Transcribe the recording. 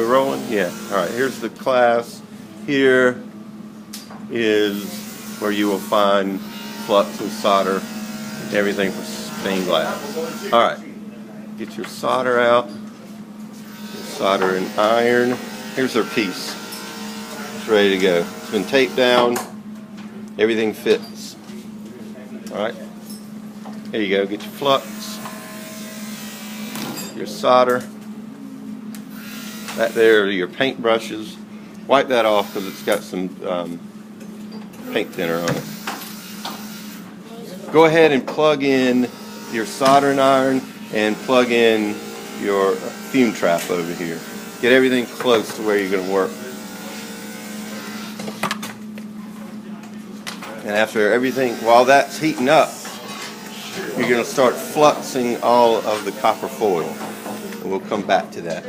we rolling? Yeah. All right, here's the class. Here is where you will find flux and solder and everything for stained glass. All right, get your solder out. Your solder and iron. Here's our piece. It's ready to go. It's been taped down. Everything fits. All right. There you go. Get your flux, your solder. That there are your paint brushes. Wipe that off because it's got some paint thinner on it. Go ahead and plug in your soldering iron and plug in your fume trap over here. Get everything close to where you're going to work. And after everything, while that's heating up, you're going to start fluxing all of the copper foil. And we'll come back to that.